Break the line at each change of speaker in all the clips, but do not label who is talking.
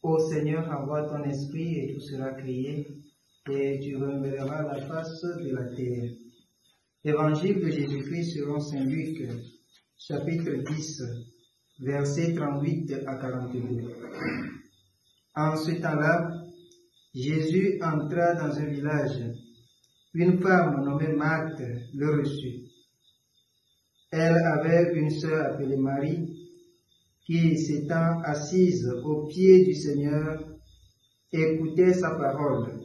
Ô Seigneur, envoie ton esprit et tout sera créé, et tu renverras la face de la terre. Évangile de Jésus-Christ selon Saint Luc, chapitre 10, versets 38 à 42. En ce temps-là, Jésus entra dans un village. Une femme nommée Marthe le reçut. Elle avait une sœur appelée Marie, qui, s'étant assise aux pieds du Seigneur, écoutait sa parole.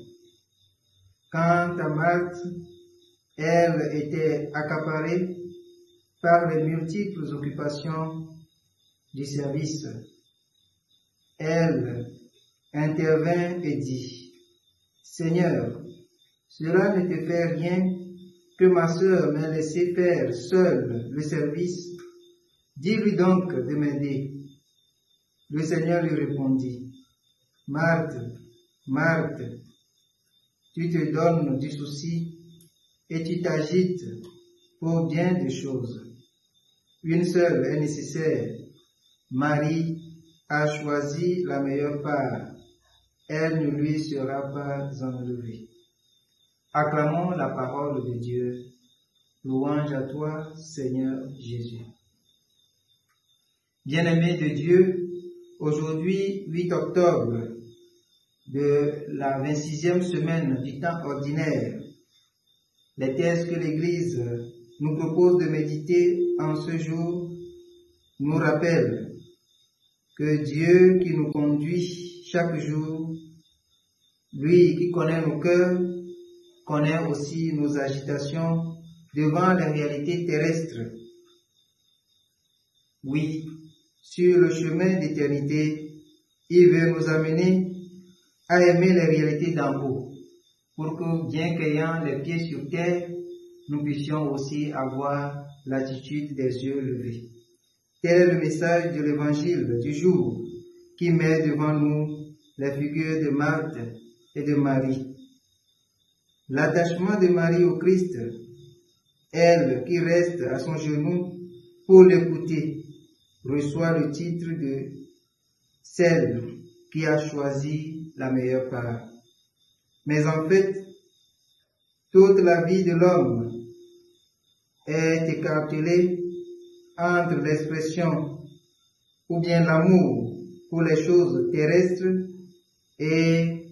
Quant à Marthe, elle était accaparée par les multiples occupations du service. Elle intervint et dit, « Seigneur, cela ne te fait rien que ma sœur m'ait laissé faire seule le service. Dis-lui donc de m'aider. » Le Seigneur lui répondit, « Marthe, Marthe, tu te donnes du souci et tu t'agites pour bien des choses. Une seule est nécessaire. Marie a choisi la meilleure part. Elle ne lui sera pas enlevée. » Acclamons la parole de Dieu. Louange à toi, Seigneur Jésus. Bien-aimés de Dieu, aujourd'hui, 8 octobre, de la 26e semaine du temps ordinaire, les textes que l'Église nous propose de méditer en ce jour nous rappellent que Dieu qui nous conduit chaque jour, lui qui connaît nos cœurs, connaît aussi nos agitations devant les réalités terrestres. Oui, sur le chemin d'éternité, il veut nous amener à aimer les réalités d'en haut, pour que, bien qu'ayant les pieds sur terre, nous puissions aussi avoir l'attitude des yeux levés. Tel est le message de l'évangile du jour qui met devant nous les figures de Marthe et de Marie. L'attachement de Marie au Christ, elle qui reste à son genou pour l'écouter, reçoit le titre de celle qui a choisi la meilleure part. Mais en fait, toute la vie de l'homme est écartelée entre l'expression ou bien l'amour pour les choses terrestres et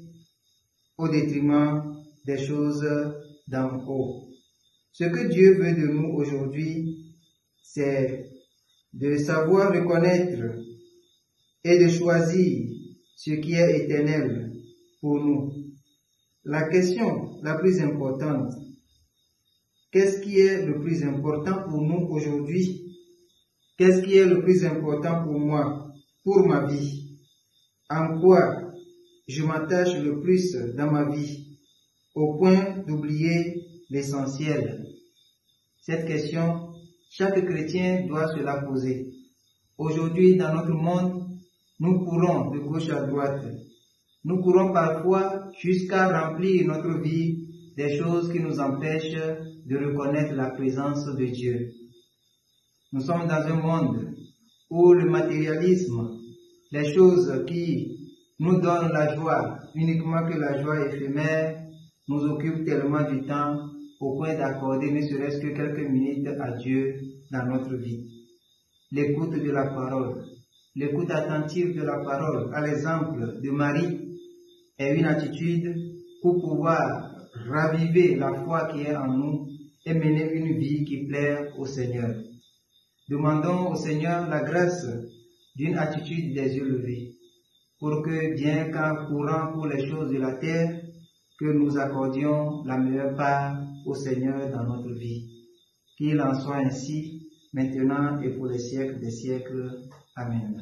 au détriment des choses d'en haut. Ce que Dieu veut de nous aujourd'hui, c'est de savoir reconnaître et de choisir ce qui est éternel pour nous. La question la plus importante, qu'est-ce qui est le plus important pour nous aujourd'hui? Qu'est-ce qui est le plus important pour moi, pour ma vie? En quoi je m'attache le plus dans ma vie, au point d'oublier l'essentiel? Cette question, chaque chrétien doit se la poser. Aujourd'hui, dans notre monde, nous courons de gauche à droite. Nous courons parfois jusqu'à remplir notre vie des choses qui nous empêchent de reconnaître la présence de Dieu. Nous sommes dans un monde où le matérialisme, les choses qui nous donnent la joie, uniquement que la joie éphémère, nous occupent tellement du temps au point d'accorder ne serait-ce que quelques minutes à Dieu dans notre vie. L'écoute de la parole, l'écoute attentive de la parole, à l'exemple de Marie, est une attitude pour pouvoir raviver la foi qui est en nous et mener une vie qui plaît au Seigneur. Demandons au Seigneur la grâce d'une attitude des yeux levés, pour que, bien qu'en courant pour les choses de la terre, que nous accordions la meilleure part au Seigneur dans notre vie. Qu'il en soit ainsi, maintenant et pour les siècles des siècles. Amen.